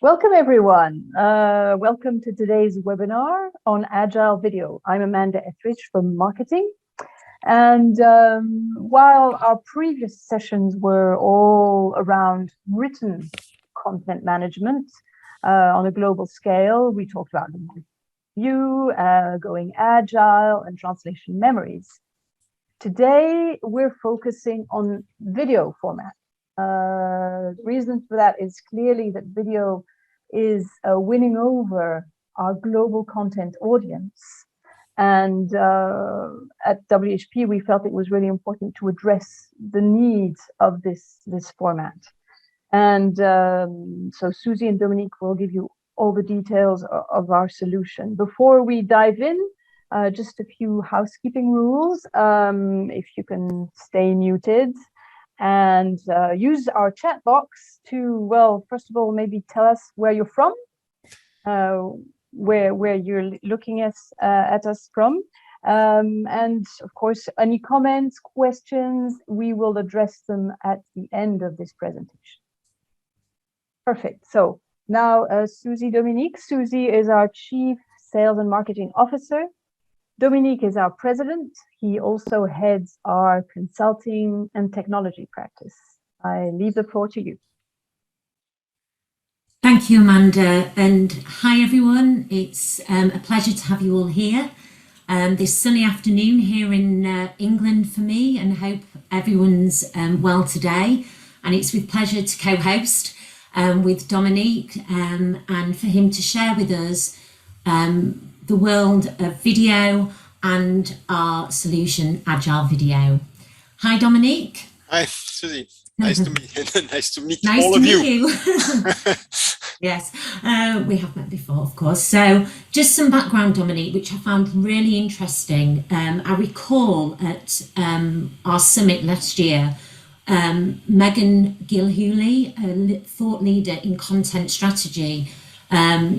Welcome, everyone. Welcome to today's webinar on Agile Video. I'm Amanda Etheridge from Marketing. And while our previous sessions were all around written content management on a global scale, we talked about view, going agile, and translation memories. Today, we're focusing on video format. The reason for that is clearly that video is winning over our global content audience. And at WHP, we felt it was really important to address the needs of this format. And so Susie and Dominique will give you all the details of our solution. Before we dive in, just a few housekeeping rules. If you can stay muted and use our chat box to, well, first of all, maybe tell us where you're from, where you're looking at us from. And of course, any comments, questions, we will address them at the end of this presentation. Perfect. So now Susie Dominique. Susie is our Chief Sales and Marketing Officer. Dominique is our president. He also heads our consulting and technology practice. I leave the floor to you. Thank you, Amanda. And hi, everyone. It's a pleasure to have you all here this sunny afternoon here in England for me, and hope everyone's well today. And it's with pleasure to co-host with Dominique and for him to share with us the world of video and our solution, Agile Video. Hi, Dominique. Hi, Susie. Nice to meet all of you. Yes, we have met before, of course. So just some background, Dominique, which I found really interesting. I recall at our summit last year, Megan Gilhooly, a thought leader in content strategy,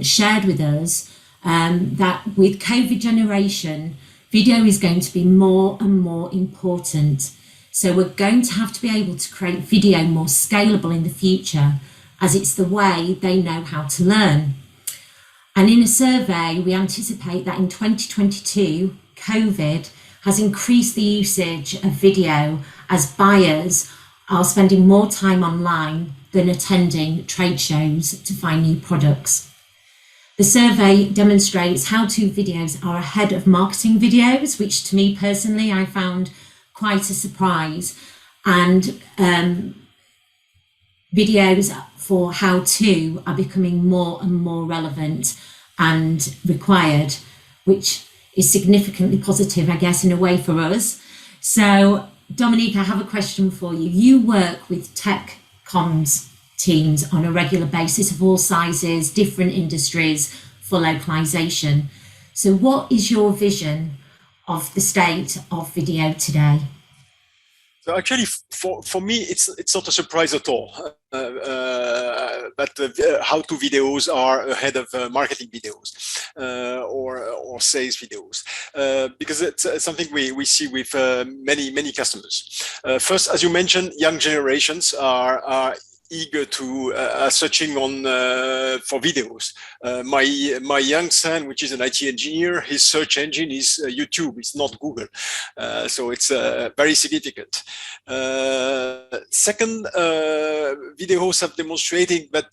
shared with us that with COVID generation, video is going to be more and more important. So we're going to have to be able to create video more scalable in the future, as it's the way they know how to learn. And in a survey, we anticipate that in 2022, COVID has increased the usage of video as buyers are spending more time online than attending trade shows to find new products. The survey demonstrates how-to videos are ahead of marketing videos, which to me personally, I found quite a surprise. And videos for how-to are becoming more and more relevant and required, which is significantly positive, I guess, in a way for us. So, Dominique, I have a question for you. You work with tech comms teams on a regular basis of all sizes, different industries for localization. So what is your vision of the state of video today? So actually, for me, it's not a surprise at all that how-to videos are ahead of marketing videos or sales videos, because it's something we see with many customers. First, as you mentioned, young generations are eager to searching on for videos. My young son, which is an IT engineer, his search engine is YouTube. It's not Google, so it's very significant. Second, videos have demonstrated that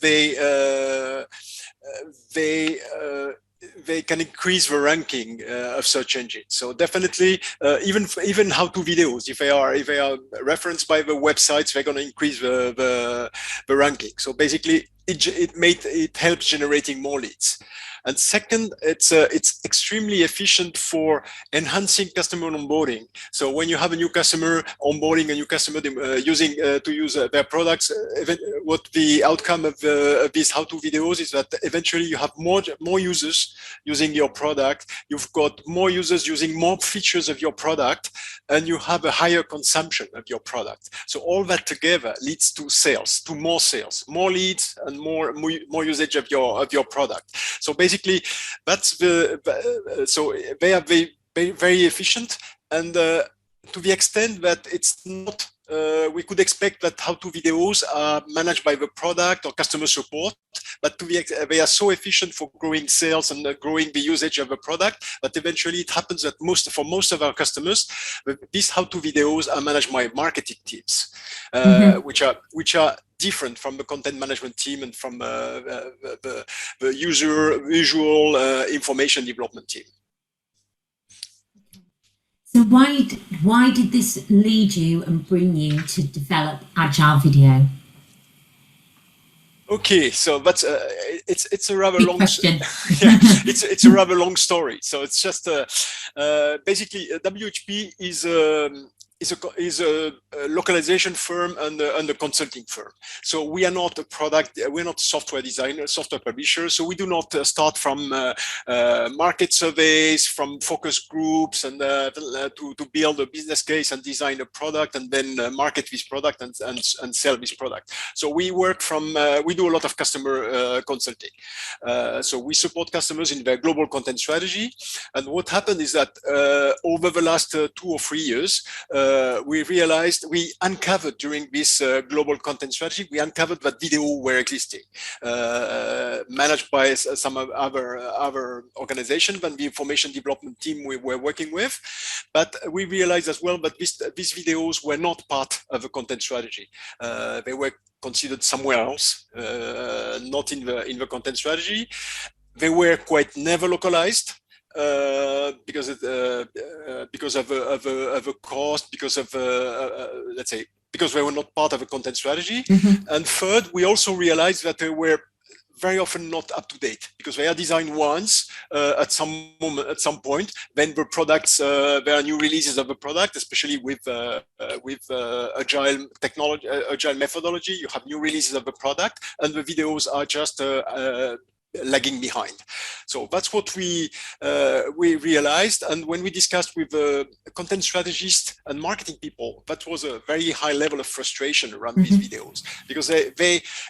they can increase the ranking of search engines. So definitely, even how-to videos, if they are referenced by the websites, they're going to increase the ranking. So basically, it helps generating more leads. And second, it's extremely efficient for enhancing customer onboarding. So when you have a new customer onboarding a new customer using to use their products, what the outcome of these how-to videos is that eventually you have more users using your product. You've got more users using more features of your product, and you have a higher consumption of your product. So all that together leads to sales, to more sales, more leads, and more usage of your product. So basically, that's so they are very efficient, and to the extent that it's not we could expect that how-to videos are managed by the product or customer support, but they are so efficient for growing sales and growing the usage of a product that eventually it happens that for most of our customers, these how-to videos are managed by marketing teams, which are different from the content management team and from the usual information development team. So why did this lead you and bring you to develop Agile video? Okay, so that's it's a rather long question. Yeah, it's a rather long story. So it's just basically WHP is a localization firm and a consulting firm. So we are not a product, we're not software designer, software publisher. So we do not start from market surveys, from focus groups, and to build a business case and design a product and then market this product and sell this product. So we work from, we do a lot of customer consulting. So we support customers in their global content strategy. And what happened is that over the last 2 or 3 years, we uncovered during this global content strategy, we uncovered that video were existing, managed by some other organization than the information development team we were working with. But we realized as well that these videos were not part of the content strategy. They were considered somewhere else, not in the content strategy. They were quite never localized. Because of a cost, because of let's say, because they were not part of a content strategy. And third, we also realized that they were very often not up to date because they are designed once at some moment, at some point. Then the products, there are new releases of the product, especially with agile technology, agile methodology. You have new releases of the product, and the videos are just lagging behind. So that's what we realized. And when we discussed with content strategists and marketing people, that was a very high level of frustration around these videos, because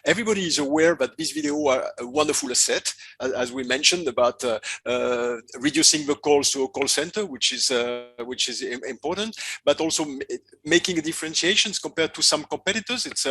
everybody is aware that these videos are a wonderful asset, as we mentioned about reducing the calls to a call center, which is important, but also making differentiations compared to some competitors. It's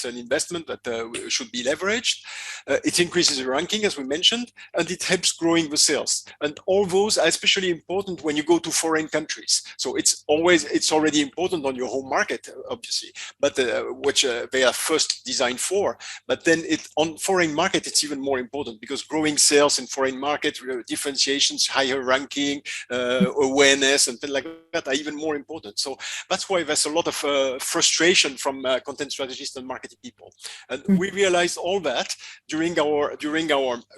an investment that should be leveraged. It increases the ranking, as we mentioned, and it helps growing the sales. And all those are especially important when you go to foreign countries. So it's already important on your home market, obviously, but which they are first designed for. But then on foreign market, it's even more important because growing sales in foreign market, differentiations, higher ranking, awareness, and things like that are even more important. So that's why there's a lot of frustration from content strategists and marketing people. And we realized all that during our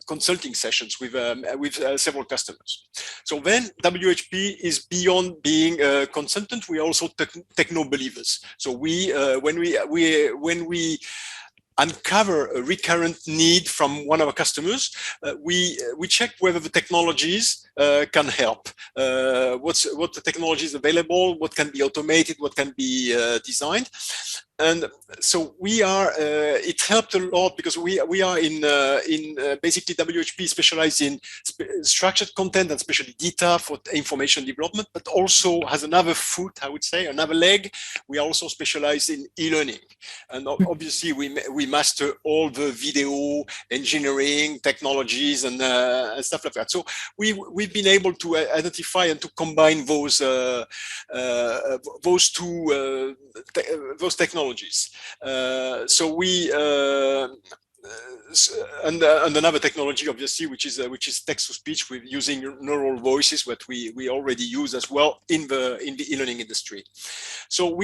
consulting sessions with several customers. So then WHP is beyond being a consultant. We are also techno believers. So when we uncover a recurrent need from one of our customers, we check whether the technologies can help. What the technology is available, what can be automated, what can be designed. And so it helped a lot because we are in basically WHP specialized in structured content and especially data for information development, but also has another foot, I would say, another leg. We are also specialized in e-learning. And obviously we master all the video engineering technologies and stuff like that. So we've been able to identify and to combine those technologies. So and another technology, obviously, which is text to speech with using neural voices, what we already use as well in the e-learning industry. So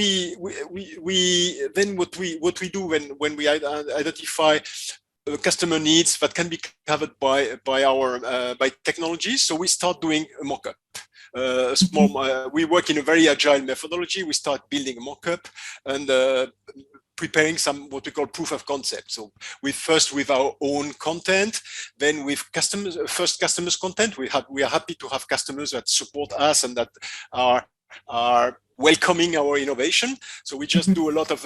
then what we do when we identify customer needs that can be covered by technologies. So we start doing a mock-up. We work in a very agile methodology. We start building a mock-up and preparing some what we call proof of concept. So first with our own content, then with customers' content. We are happy to have customers that support us and that are welcoming our innovation. So we just do a lot of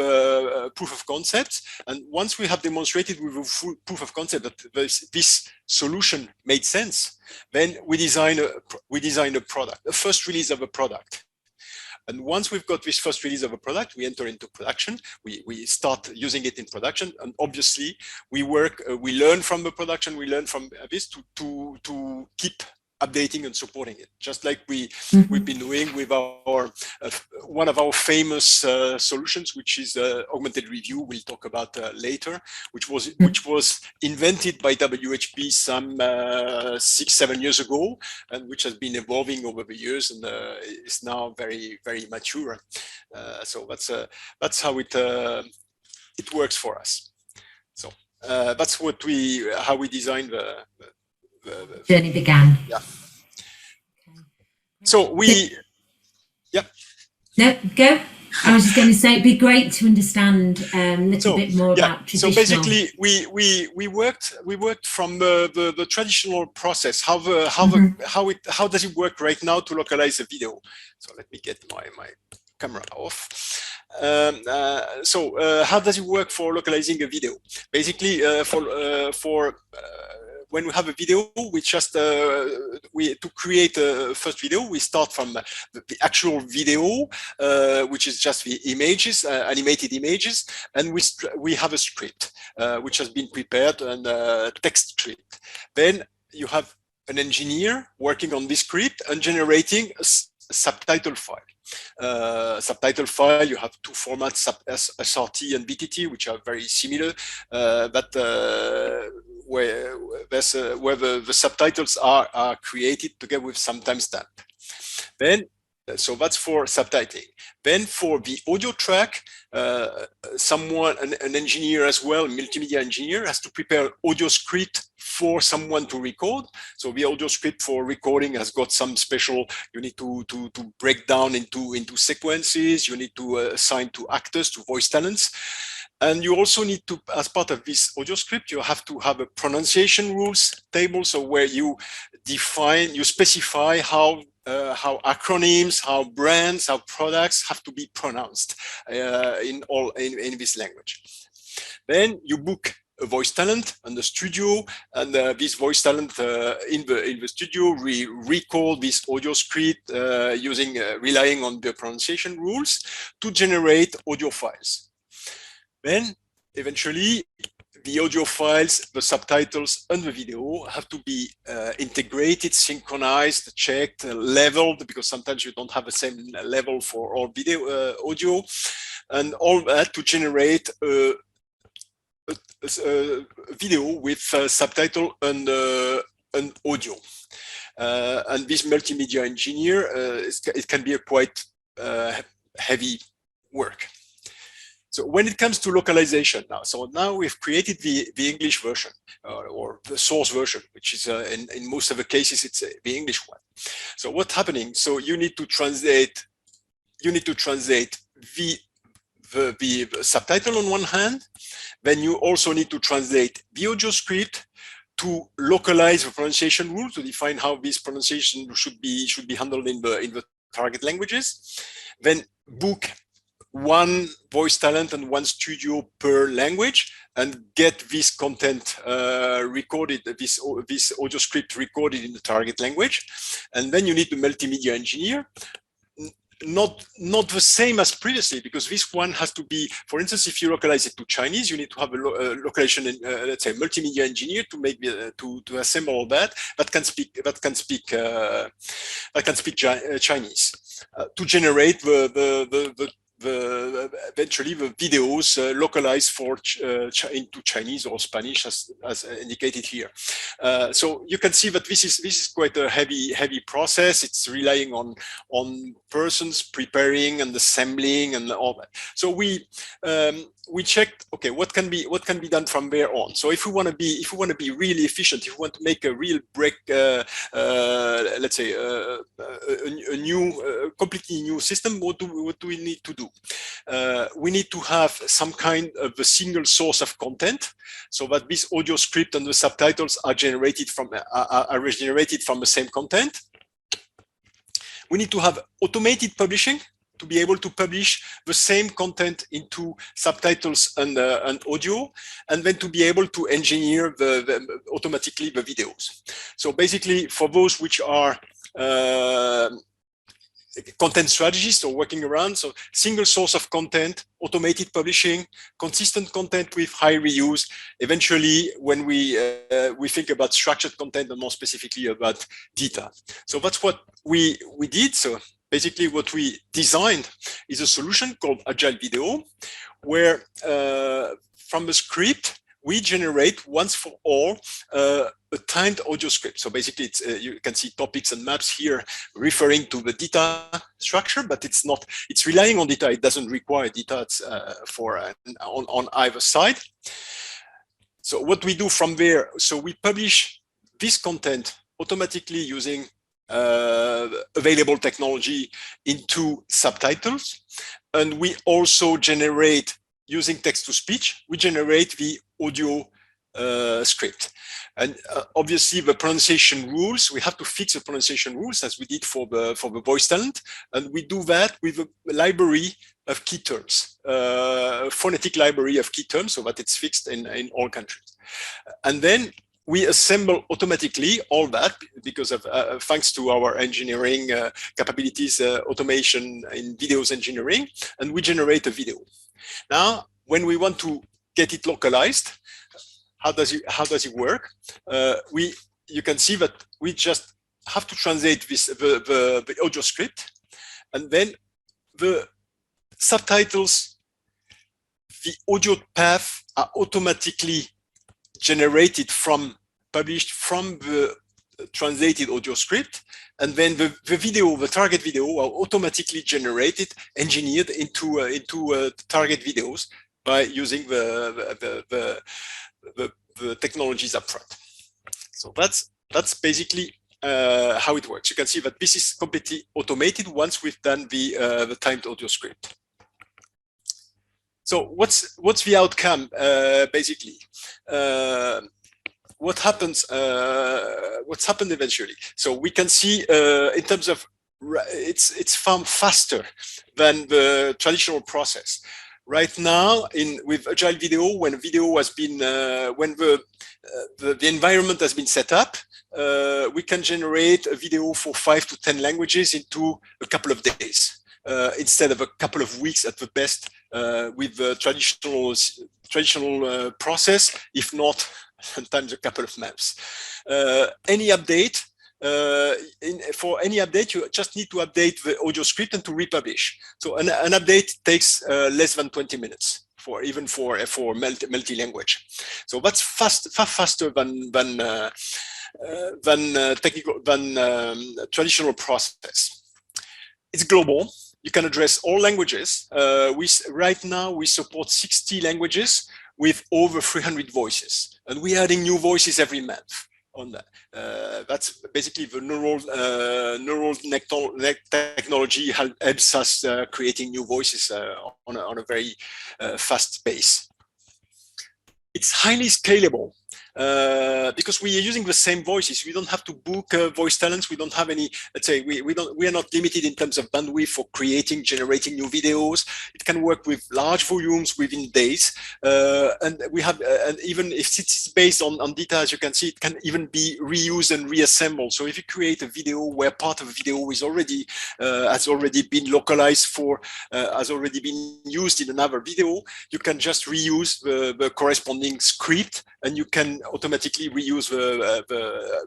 proof of concepts. And once we have demonstrated with a full proof of concept that this solution made sense, then we design a product, a first release of a product. And once we've got this first release of a product, we enter into production. We start using it in production, and obviously we learn from the production, we learn from this to keep updating and supporting it, just like we've been doing with our one of our famous solutions, which is augmented review. We'll talk about later, which was invented by WHP some 6-7 years ago, and which has been evolving over the years, and is now very, very mature. So that's how it works for us. So that's how we designed the journey began. Yeah. So yeah. No, go. I was just going to say it'd be great to understand a little bit more about traditional. So basically, we worked from the traditional process. How does it work right now to localize a video? So let me get my camera off. How does it work for localizing a video? Basically, for when we have a video, we just to create a first video, we start from the actual video, which is just the images, animated images, and we have a script which has been prepared, and text script. Then you have an engineer working on this script and generating a subtitle file. Subtitle file, you have two formats, SRT and BTT, which are very similar, but where the subtitles are created together with some timestamp. Then, so that's for subtitling. Then for the audio track, an engineer as well, multimedia engineer, has to prepare audio script for someone to record. So the audio script for recording has got some special, you need to break down into sequences, you need to assign to actors, to voice talents. And you also need to, as part of this audio script, you have to have a pronunciation rules table. So where you define, you specify how acronyms, how brands, how products have to be pronounced in this language. Then you book a voice talent in the studio, and this voice talent in the studio record this audio script relying on the pronunciation rules to generate audio files. Then eventually the audio files, the subtitles, and the video have to be integrated, synchronized, checked, leveled, because sometimes you don't have the same level for all video audio, and all that to generate a video with subtitle and audio. And this multimedia engineer, it can be a quite heavy work. So when it comes to localization now we've created the English version or the source version, which is in most of the cases, it's the English one. So what's happening? So you need to translate the subtitle on one hand, then you also need to translate the audio script to localize the pronunciation rule, to define how this pronunciation should be handled in the target languages, then book one voice talent and one studio per language, and get this content recorded, this audio script recorded in the target language. And then you need the multimedia engineer, not the same as previously, because this one has to be, for instance, if you localize it to Chinese, you need to have a localization, let's say, multimedia engineer to make to assemble all that can speak Chinese to generate eventually the videos localized into Chinese or Spanish, as indicated here. So you can see that this is quite a heavy process. It's relying on persons preparing and assembling and all that. So we checked, okay, what can be done from there on. So if we want to be really efficient, if we want to make a real break, let's say a new, completely new system, what do we need to do? We need to have some kind of a single source of content, so that this audio script and the subtitles are generated from the same content. We need to have automated publishing to be able to publish the same content into subtitles and audio, and then to be able to engineer automatically the videos. So basically, for those which are content strategies, so working around, so single source of content, automated publishing, consistent content with high reuse. Eventually, when we think about structured content and more specifically about data. So that's what we did. So basically what we designed is a solution called Agile Video, where from the script, we generate once for all a timed audio script. So basically, it's, you can see topics and maps here referring to the data structure, but it's not. It's relying on data. It doesn't require data on either side. So what we do from there? So we publish this content automatically using available technology into subtitles, and we also generate using text-to-speech. We generate the audio script. And obviously the pronunciation rules, we have to fix the pronunciation rules as we did for the voice talent. And we do that with a library of key terms, phonetic library of key terms, so that it's fixed in all countries. And then we assemble automatically all that because of thanks to our engineering capabilities, automation in videos engineering, and we generate a video. Now, when we want to get it localized, how does it work? You can see that we just have to translate this the audio script, and then the subtitles, the audio path are automatically generated published from the translated audio script, and then the video, the target video, are automatically generated, engineered into target videos by using the technologies upfront. So that's basically how it works. You can see that this is completely automated once we've done the timed audio script. So what's the outcome basically? What happens? What's happened eventually? So we can see in terms of it's far faster than the traditional process. Right now, with Agile Video, when video has been when the environment has been set up, we can generate a video for 5 to 10 languages into a couple of days. Instead of a couple of weeks at the best with the traditional process, if not sometimes a couple of months. Any update, for any update, you just need to update the audio script and to republish. So an update takes less than 20 minutes even for multi-language. So that's far faster than traditional process. It's global. You can address all languages. Right now, we support 60 languages with over 300 voices. And we're adding new voices every month on that. That's basically the neural technology helps us creating new voices on a very fast pace. It's highly scalable. Because we are using the same voices. We don't have to book voice talents. We don't have any, let's say, we are not limited in terms of bandwidth for generating new videos. It can work with large volumes within days. And we have, and even if it's based on data, as you can see, it can even be reused and reassembled. So if you create a video where part of the video is already, has already been localized has already been used in another video, you can just reuse the corresponding script, and you can automatically reuse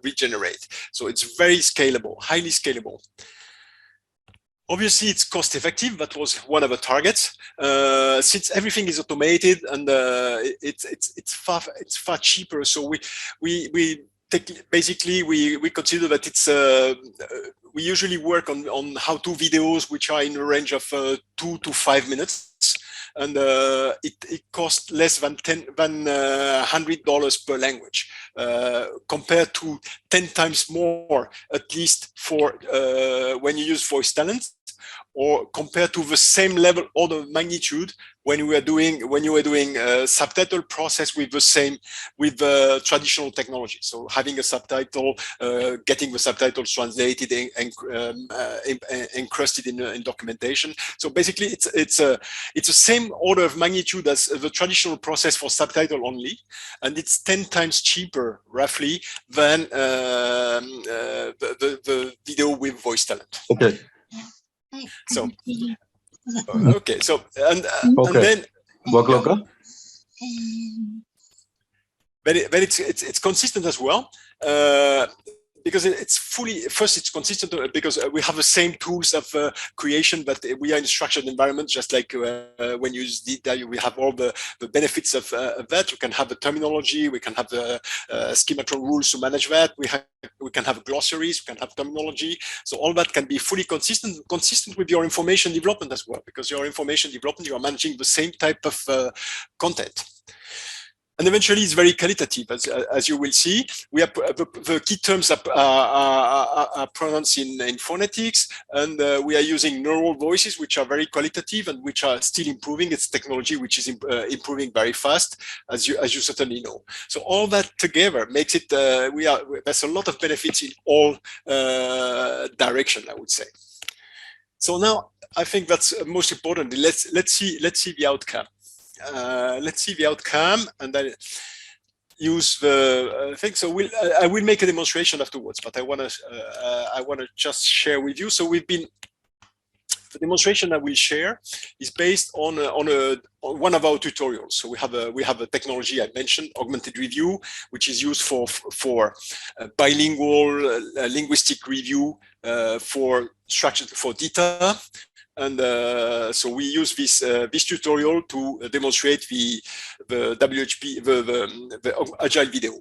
regenerate. So it's very scalable, highly scalable. Obviously, it's cost effective. That was one of the targets. Since everything is automated and it's far cheaper. So we consider that it's we usually work on how-to videos which are in the range of 2 to 5 minutes. And it costs less than $100 per language, compared to 10 times more, at least for when you use voice talents, or compared to the same level order of magnitude when you were doing subtitle process with the traditional technology. So having a subtitle, getting the subtitles translated and encrusted in documentation. So basically, it's the same order of magnitude as the traditional process for subtitle only, and it's 10 times cheaper, roughly, than the video with voice talent. Okay. So, okay. So, and then, but it's consistent as well. Because it's consistent because we have the same tools of creation, but we are in a structured environment, just like when you use data, we have all the benefits of that. You can have the terminology, we can have the schematron rules to manage that. We can have glossaries, we can have terminology. So all that can be fully consistent with your information development as well, because your information development, you are managing the same type of content. And eventually, it's very qualitative, as you will see. We have the key terms are pronounced in phonetics, and we are using neural voices, which are very qualitative and which are still improving. It's technology which is improving very fast, as you certainly know. So all that together makes it. There's a lot of benefits in all directions, I would say. So now I think that's most important. Let's see the outcome. Let's see the outcome, and then use the thing. So I will make a demonstration afterwards, but I want to just share with you. So the demonstration I will share is based on one of our tutorials. So we have a technology I mentioned, augmented review, which is used for bilingual linguistic review for data. And so we use this tutorial to demonstrate the WHP, the Agile video.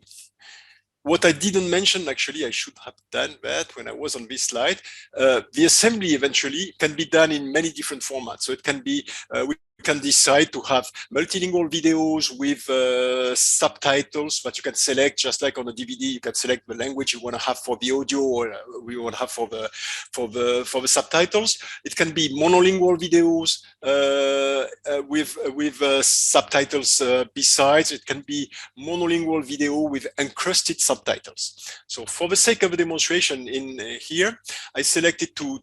What I didn't mention, actually, I should have done that when I was on this slide. The assembly eventually can be done in many different formats. So it can be, we can decide to have multilingual videos with subtitles that you can select, just like on a DVD. You can select the language you want to have for the audio, or we want to have for the subtitles. It can be monolingual videos with subtitles besides. It can be monolingual video with encrusted subtitles. So for the sake of a demonstration in here, we selected to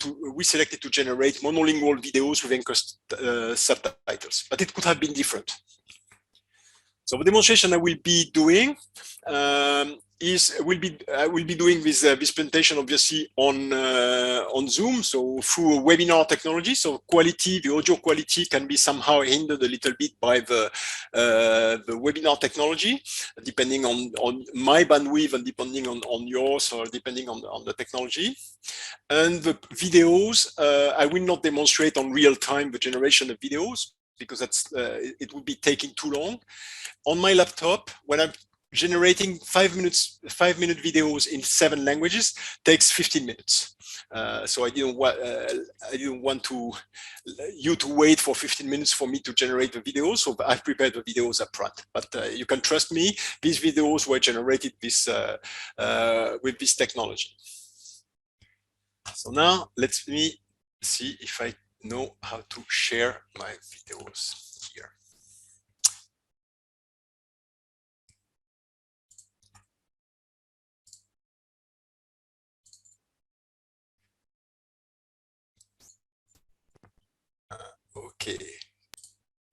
generate monolingual videos with encrusted subtitles, but it could have been different. So the demonstration I will be doing I will be doing this presentation obviously on Zoom, so through a webinar technology. So the audio quality can be somehow hindered a little bit by the webinar technology, depending on my bandwidth and depending on yours, or depending on the technology. And the videos, I will not demonstrate on real time the generation of videos, because it would be taking too long. On my laptop, when I'm generating 5-minute videos in 7 languages, takes 15 minutes. So I didn't want you to wait for 15 minutes for me to generate the videos. So I've prepared the videos up front. But you can trust me, these videos were generated with this technology. So now let me see if I know how to share my videos here. Okay.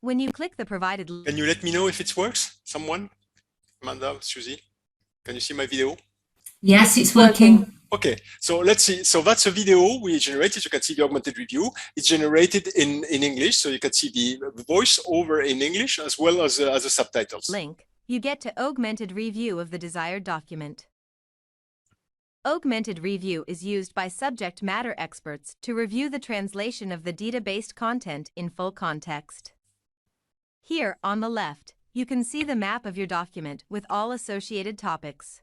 When you click the provided, can you let me know if it works? Someone? Amanda, Susie, can you see my video? Yes, it's working. Okay, so let's see. So that's a video we generated. You can see the augmented review. It's generated in English, so you can see the voice over in English as well as the subtitles. Link, you get to augmented review of the desired document. Augmented review is used by subject matter experts to review the translation of the data-based content in full context. Here, on the left, you can see the map of your document with all associated topics.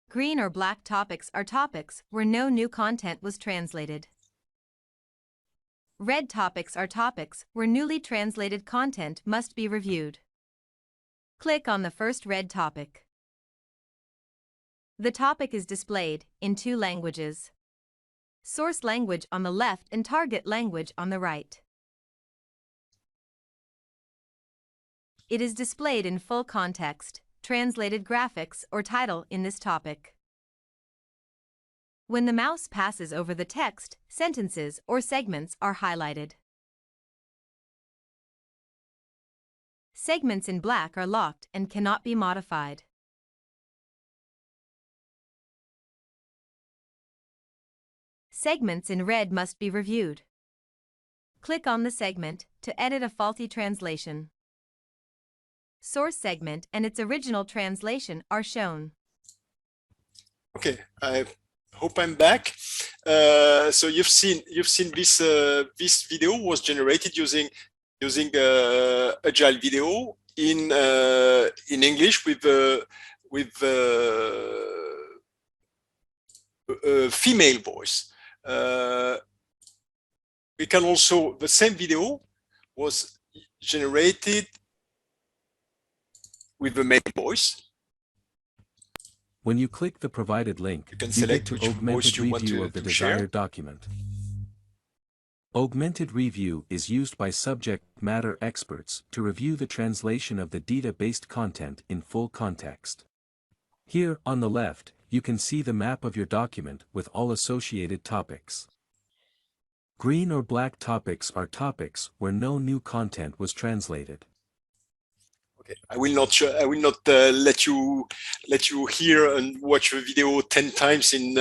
Green or black topics are topics where no new content was translated. Red topics are topics where newly translated content must be reviewed. Click on the first red topic. The topic is displayed in 2 languages. Source language on the left and target language on the right. It is displayed in full context, translated graphics or title in this topic. When the mouse passes over the text, sentences or segments are highlighted. Segments in black are locked and cannot be modified. Segments in red must be reviewed. Click on the segment to edit a faulty translation. Source segment and its original translation are shown. Okay, I hope I'm back. So you've seen this this video was generated using Agile video in English with a female voice. We can also, the same video was generated with the male voice. When you click the provided link, You can you select get to which voice augmented you want review of the to share. desired document. Augmented review is used by subject matter experts to review the translation of the data-based content in full context. Here, on the left, you can see the map of your document with all associated topics. Green or black topics are topics where no new content was translated. Okay, I will not let you hear and watch the video 10 times in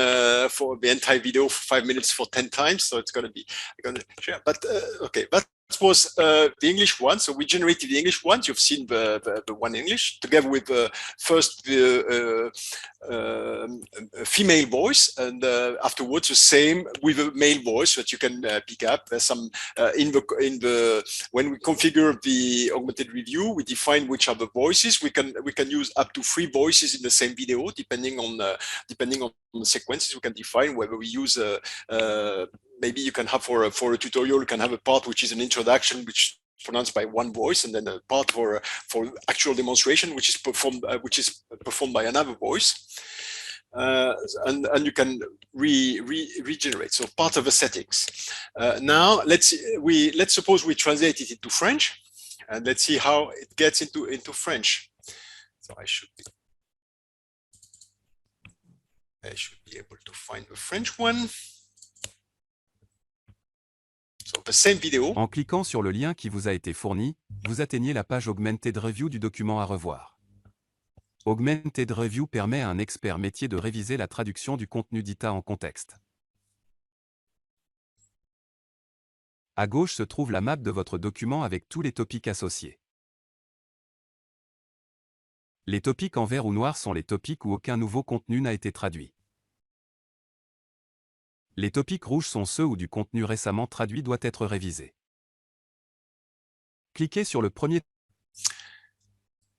for the entire video for 5 minutes for 10 times. So it's gonna share. But okay, that was the English one. So we generated the English one. You've seen the one English together with first the female voice, and afterwards the same with a male voice that you can pick up. There's some in the when we configure the augmented review, we define which are the voices. We can use up to 3 voices in the same video, depending on the sequences. We can define whether we use maybe you can have for a tutorial, you can have a part which is an introduction, which is pronounced by one voice, and then a part for actual demonstration, which is performed by another voice. And you can regenerate. So part of the settings. Now let's suppose we translate it into French, and let's see how it gets into French. So I should be able to find the French one. So the same video. En cliquant sur le lien qui vous a été fourni, vous atteignez la page Augmented Review du document à revoir. Augmented Review permet à un expert métier de réviser la traduction du contenu DITA en contexte. À gauche se trouve la map de votre document avec tous les topics associés. Les topics en vert ou noir sont les topics où aucun nouveau contenu n'a été traduit. Les topics rouges sont ceux où du contenu récemment traduit doit être révisé. Cliquez sur le premier.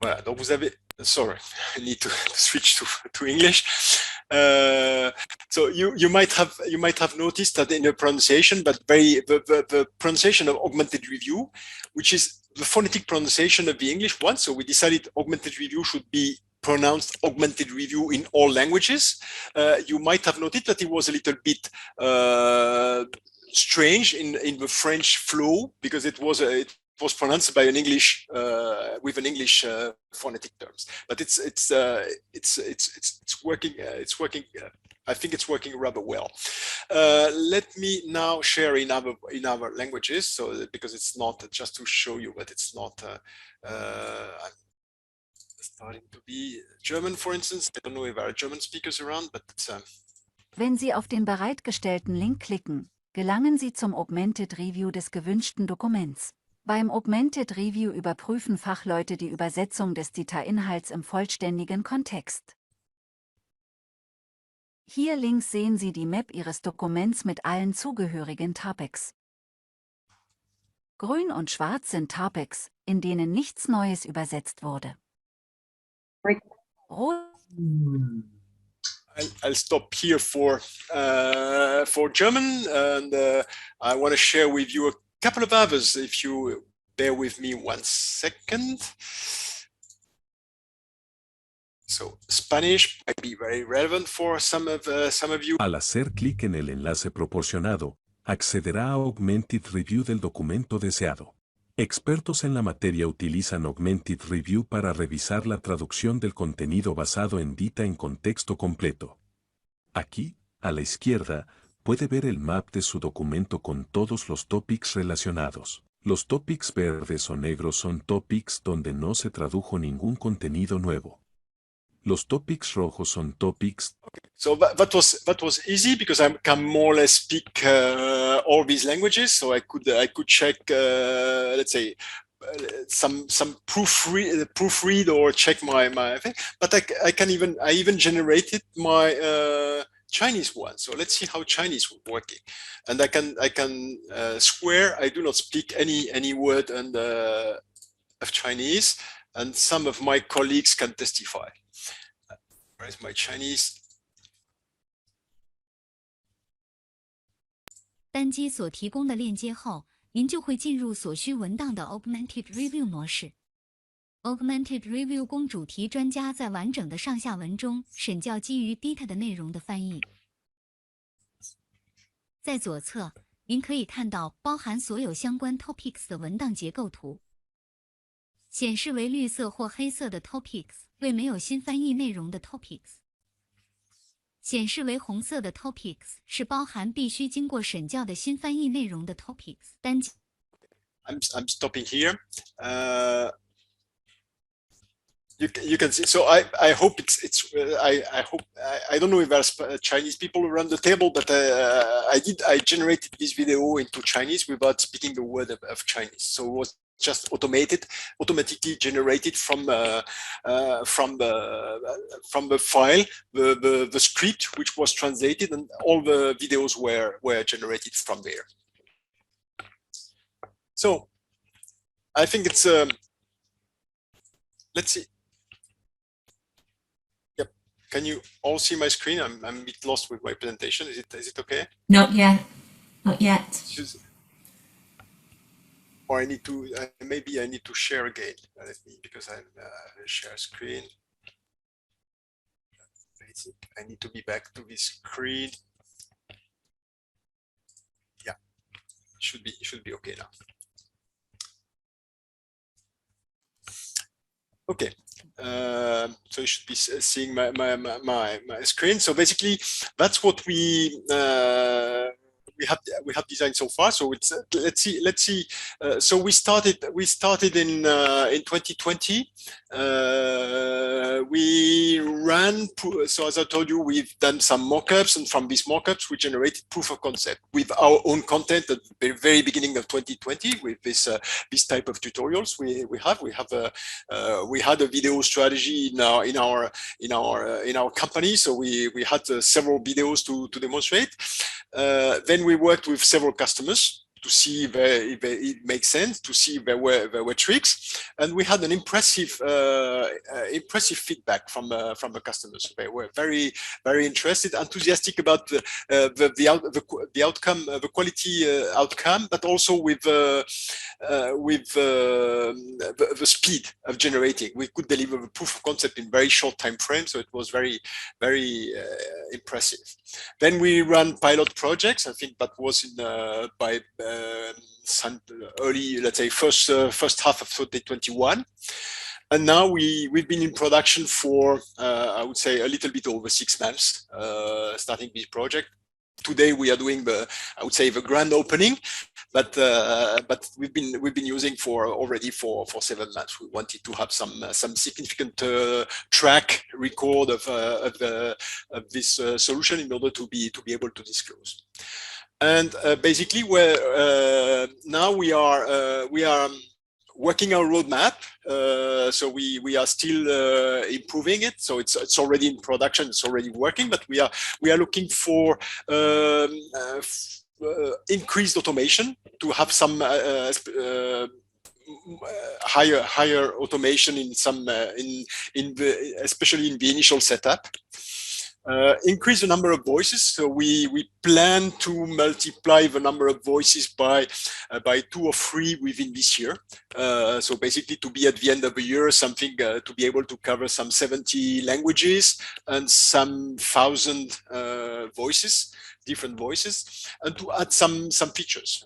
Voilà, donc vous avez. Sorry, I need to switch to English. So you might have noticed that in the pronunciation, but the pronunciation of augmented review, which is the phonetic pronunciation of the English one. So we decided augmented review should be pronounced augmented review in all languages. You might have noticed that it was a little bit strange in the French flow, because it was pronounced by an English with an English phonetic terms. But it's working. It's working. I think it's working rather well. Let me now share in other languages. So because it's not just to show you, but it's not. Starting to be German, for instance. I don't know if there are German speakers around, but it's, Wenn Sie auf den bereitgestellten Link klicken, gelangen Sie zum Augmented Review des gewünschten Dokuments. Beim Augmented Review überprüfen Fachleute die Übersetzung des DITA-Inhalts im vollständigen Kontext. Hier links sehen Sie die Map Ihres Dokuments mit allen zugehörigen Topics. Grün und schwarz sind Topics, in denen nichts Neues übersetzt wurde. I'll stop here for German, and I want to share with you a couple of others. If you bear with me 1 second. So Spanish might be very relevant for some of you. Al hacer clic en el enlace proporcionado, accederá a Augmented Review del documento deseado. Expertos en la materia utilizan Augmented Review para revisar la traducción del contenido basado en DITA en contexto completo. Aquí, a la izquierda, puede ver el map de su documento con todos los topics relacionados. Los topics verdes o negros son topics donde no se tradujo ningún contenido nuevo. Los topics rojos son topics. So that was easy because I can more or less speak all these languages. So I could check, let's say, some proofread or check my thing. But I even generated my Chinese one. So let's see how Chinese was working. And I can swear I do not speak any word of Chinese, and some of my colleagues can testify. Where is my Chinese? 单击所提供的链接后，您就会进入所需文档的 Augmented Review 模式。Augmented Review 供主题专家在完整的上下文中审校基于 data 的内容的翻译。在左侧，您可以看到包含所有相关 topics 的文档结构图。显示为绿色或黑色的 topics 为没有新翻译内容的 topics。显示为红色的 topics 是包含必须经过审校的新翻译内容的 topics。单击 I'm stopping here. You can see. So I hope it's I hope I don't know if there's Chinese people around the table, but I generated this video into Chinese without speaking the word of Chinese. So it was just automatically generated from the file, the script which was translated, and all the videos were generated from there. So I think it's let's see. Yep. Can you all see my screen? I'm a bit lost with my presentation. Is it okay? Not yet. Not yet. Or I need to maybe I need to share again. Let me, because I'm share screen. I need to be back to this screen. Yeah, it should be okay now. Okay, so you should be seeing my screen. So basically, that's what we have designed so far. So it's let's see. So we started in 2020. We ran. So as I told you, we've done some mockups, and from these mockups, we generated proof of concept with our own content at the very beginning of 2020. With this type of tutorials, we had a video strategy in our company. So we had several videos to demonstrate. Then we worked with several customers to see if it makes sense, to see if there were tricks, and we had an impressive feedback from the customers. They were very interested, enthusiastic about the outcome, the quality outcome, but also with the speed of generating. We could deliver the proof of concept in very short time frame, so it was very impressive. Then we ran pilot projects. I think that was in by early, let's say, first half of 2021. And now we've been in production for I would say a little bit over 6 months, starting this project. Today we are doing the grand opening, but we've been using already for 7 months. We wanted to have some significant track record of this solution in order to be able to disclose. And basically, now we are working our roadmap. So we are still improving it. So it's already in production. It's already working. But we are looking for increased automation, to have some higher automation in some especially in the initial setup. Increase the number of voices. So we plan to multiply the number of voices by 2 or 3 within this year. So basically, to be at the end of the year, something to be able to cover some 70 languages and some 1,000 voices, different voices, and to add some features.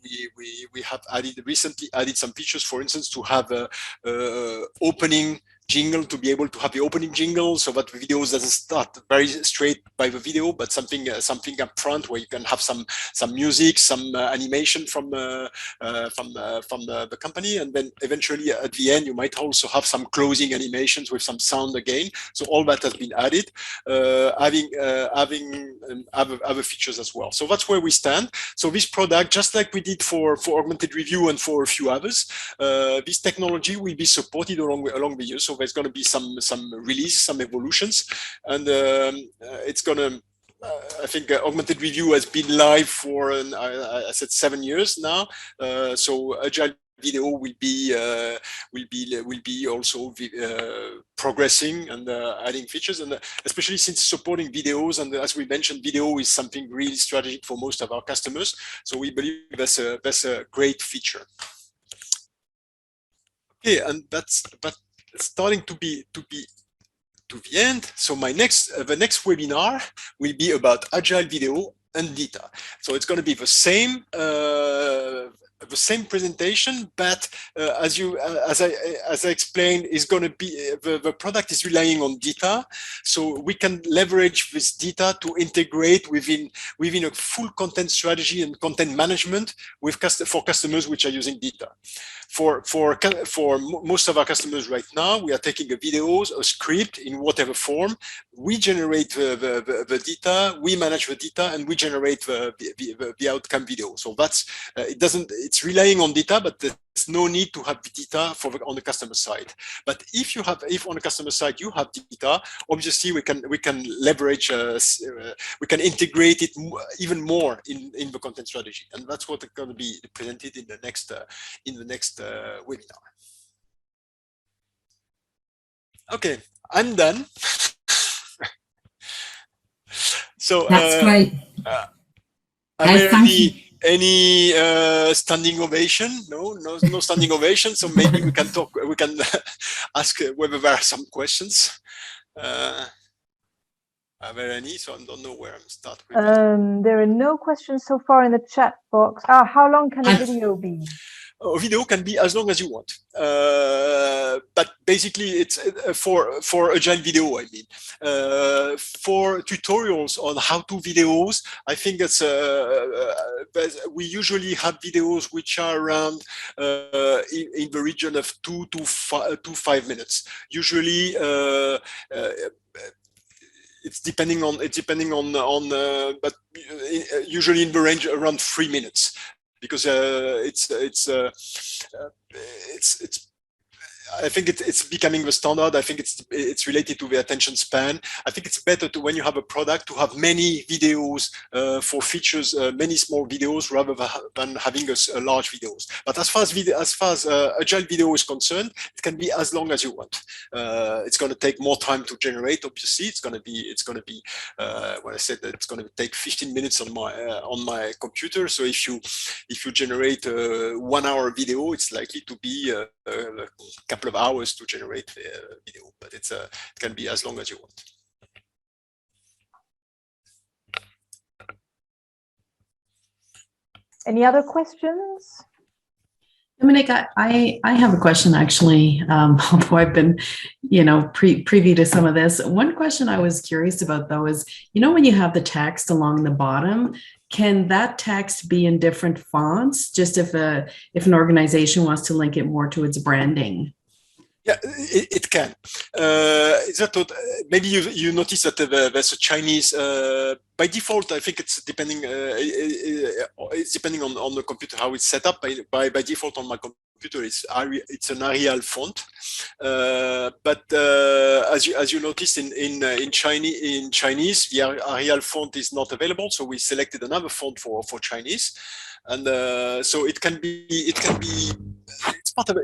We have recently added some features. For instance, to have opening jingle to be able to have the opening jingle, so that the video doesn't start very straight by the video, but something up front where you can have some music, some animation from the company, and then eventually at the end you might also have some closing animations with some sound again. So all that has been added, having other features as well. So that's where we stand. So this product, just like we did for augmented review and for a few others, this technology will be supported along the years. So there's going to be some release, some evolutions, and it's going to. I think augmented review has been live for, I said 7 years now. So Agile video will be also progressing and adding features, and especially since supporting videos, and as we mentioned, video is something really strategic for most of our customers. So we believe that's a great feature. Okay, and that's starting to be to the end. So the next webinar will be about Agile video and data. So it's going to be the same presentation, but as I explained, is going to be the product is relying on data, so we can leverage this data to integrate within a full content strategy and content management for customers which are using data. For most of our customers right now, we are taking a videos, a script in whatever form. We generate the data, we manage the data, and we generate the outcome video. So that's it's relying on data, but there's no need to have the data on the customer side. But if on the customer side you have data, obviously we can leverage, we can integrate it even more in the content strategy, and that's what is going to be presented in the next webinar. Okay, I'm done. So that's great. Any standing ovation? No standing ovation. So maybe we can talk. We can ask whether there are some questions. Are there any? So I don't know where I'm start with. There are no questions so far in the chat box. How long can a video be? A video can be as long as you want, but basically it's for Agile video. I mean, for tutorials on how-to videos, I think that's we usually have videos which are around in the region of 2 to 5 minutes. Usually. It's depending on but usually in the range around 3 minutes, because I think it's becoming the standard. I think it's related to the attention span. I think it's better when you have a product to have many videos for features, many small videos, rather than having a large videos. But as far as Agile video is concerned, it can be as long as you want. It's going to take more time to generate. Obviously, it's going to be when I said that it's going to take 15 minutes on my computer. So if you generate a 1 hour video, it's likely to be a couple of hours to generate the video, but it can be as long as you want. Any other questions? Dominic, I have a question actually, although I've been, preview to some of this. One question I was curious about though is, when you have the text along the bottom, can that text be in different fonts, just if an organization wants to link it more to its branding? Yeah, it can. Maybe you notice that there's a Chinese. By default, I think it's depending. It's depending on the computer how it's set up. By default on my computer, it's an Arial font. But as you noticed in Chinese, the Arial font is not available. So we selected another font for Chinese. And so it can be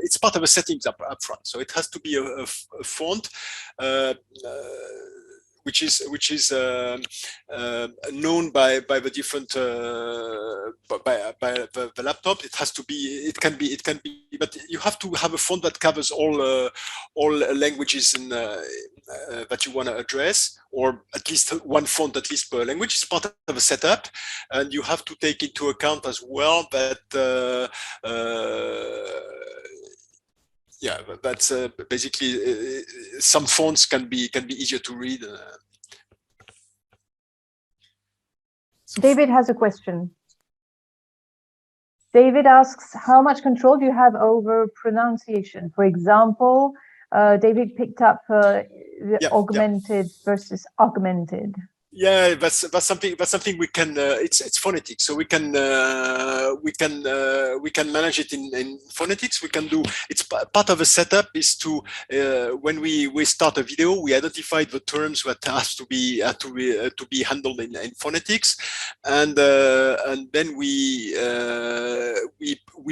it's part of a settings up front. So it has to be a font which is known by the different by the laptop. It has to be. It can be. But you have to have a font that covers all languages that you want to address, or at least one font per language. It's part of a setup, and you have to take into account as well that yeah, that's basically some fonts can be easier to read. David has a question. David asks, how much control do you have over pronunciation? For example, David picked up the augmented versus augmented. Yeah, that's something we can. It's phonetics, so we can manage it in phonetics. We can do. It's part of a setup is to when we start a video, we identify the terms that has to be handled in phonetics, and then we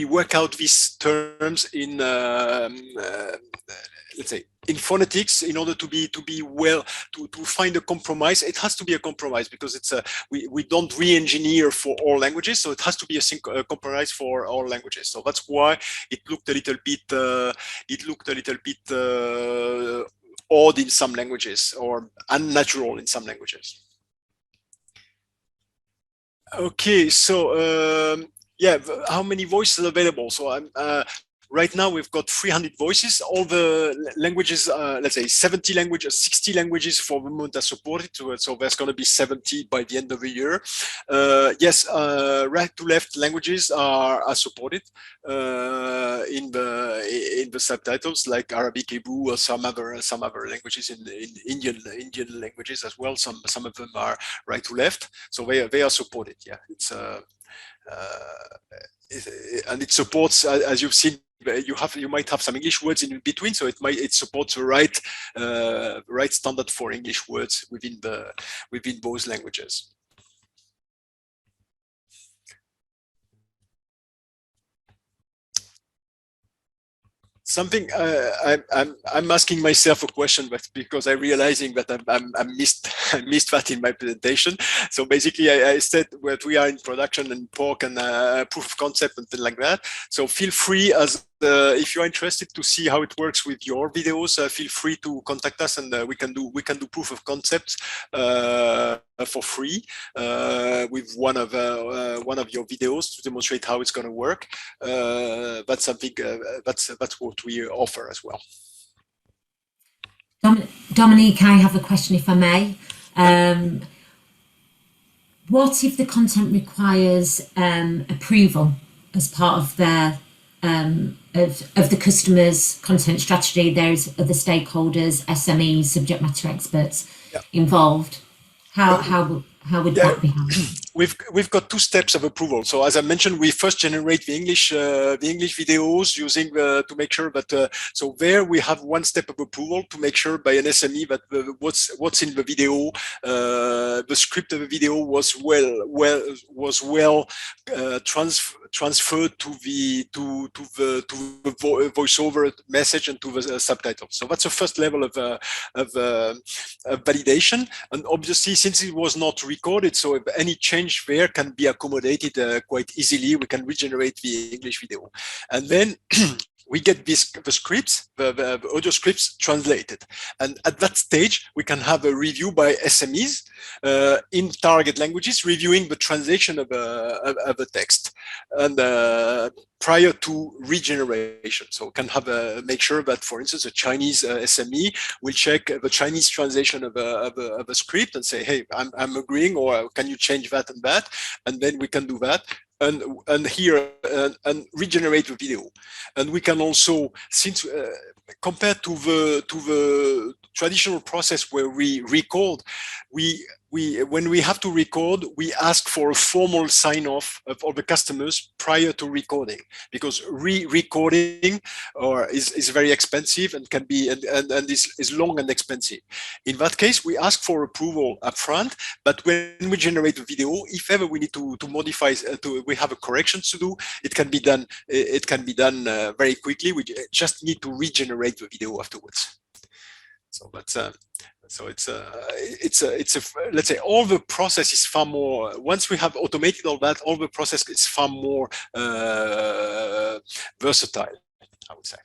work out these terms in let's say in phonetics in order to be well to find a compromise. It has to be a compromise because it's we don't re-engineer for all languages, so it has to be a compromise for all languages. So that's why it looked a little bit odd in some languages or unnatural in some languages. Okay, so yeah, how many voices are available? So I'm right now we've got 300 voices. All the languages, let's say 70 languages, 60 languages for the moment are supported. So there's going to be 70 by the end of the year. Yes, right to left languages are supported in the subtitles, like Arabic, Hebrew, or some other languages in Indian languages as well. Some of them are right to left, so they are supported. Yeah, it's and it supports, as you've seen, you might have some English words in between, so it supports the right standard for English words within both languages. Something I'm asking myself a question, but because I'm realizing that I missed that in my presentation. So basically, I said that we are in production and POC and proof of concept and things like that. So feel free, as if you're interested to see how it works with your videos, feel free to contact us, and we can do proof of concepts for free with one of your videos to demonstrate how it's going to work. That's something that's what we offer as well. Dominique, I have a question, if I may. What if the content requires approval as part of their of the customer's content strategy? There's other stakeholders, SMEs, subject matter experts involved. How would that be handled? We've got two steps of approval. So as I mentioned, we first generate the English videos using to make sure that so there we have one step of approval to make sure by an SME that what's in the video, the script of the video was well transferred to the voiceover message and to the subtitles. So that's the first level of validation. And obviously, since it was not recorded, so if any change there can be accommodated quite easily, we can regenerate the English video. And then we get the scripts, the audio scripts translated. And at that stage, we can have a review by SMEs in target languages, reviewing the translation of a text. And prior to regeneration. So we can have make sure that, for instance, a Chinese SME will check the Chinese translation of a script and say, hey, I'm agreeing, or can you change that and that? And then we can do that. And here and regenerate the video. And we can also, since compared to the traditional process where we record, when we have to record, we ask for a formal sign-off of all the customers prior to recording, because re-recording is very expensive and can be and is long and expensive. In that case, we ask for approval upfront. But when we generate the video, if ever we need to modify, we have a corrections to do, it can be done. It can be done very quickly. We just need to regenerate the video afterwards. So that's so it's let's say all the process is far more, once we have automated all that, all the process is far more versatile, I would say.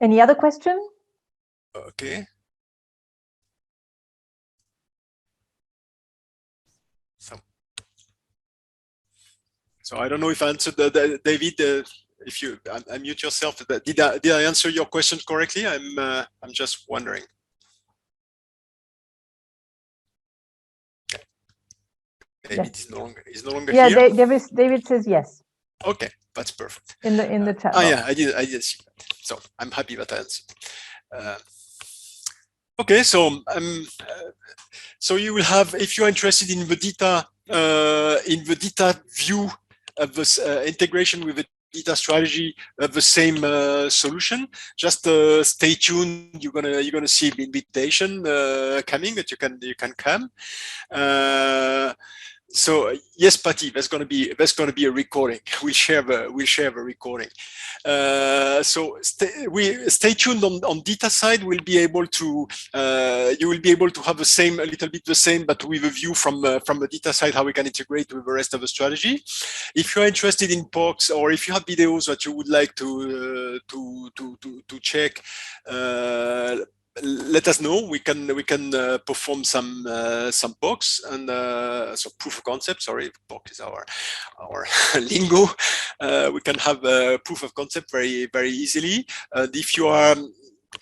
Any other question? Okay. So So I don't know if I answered David. If you unmute yourself, did I answer your question correctly? I'm just wondering. David Yes. is no longer Yeah, here. David says yes. Okay, that's perfect. In the chat Oh box. yeah, I did see that. So I'm happy that I answered. Okay, so so you will have, if you're interested in the data view of this integration with the data strategy of the same solution, just stay tuned. You're gonna see the invitation coming that you can come. So yes, Patty, there's going to be a recording. We'll share the recording. So stay tuned on data side. We'll be able to you will be able to have a little bit the same, but with a view from the data side, how we can integrate with the rest of the strategy. If you're interested in POCs, or if you have videos that you would like to check, let us know. We can perform some POCs and so proof of concept. Sorry, POC is our lingo. We can have a proof of concept very easily. And if you are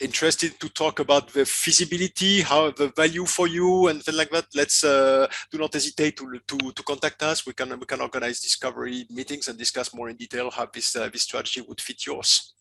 interested to talk about the feasibility, how the value for you and things like that, let's do not hesitate to contact us. We can organize discovery meetings and discuss more in detail how this strategy would fit yours.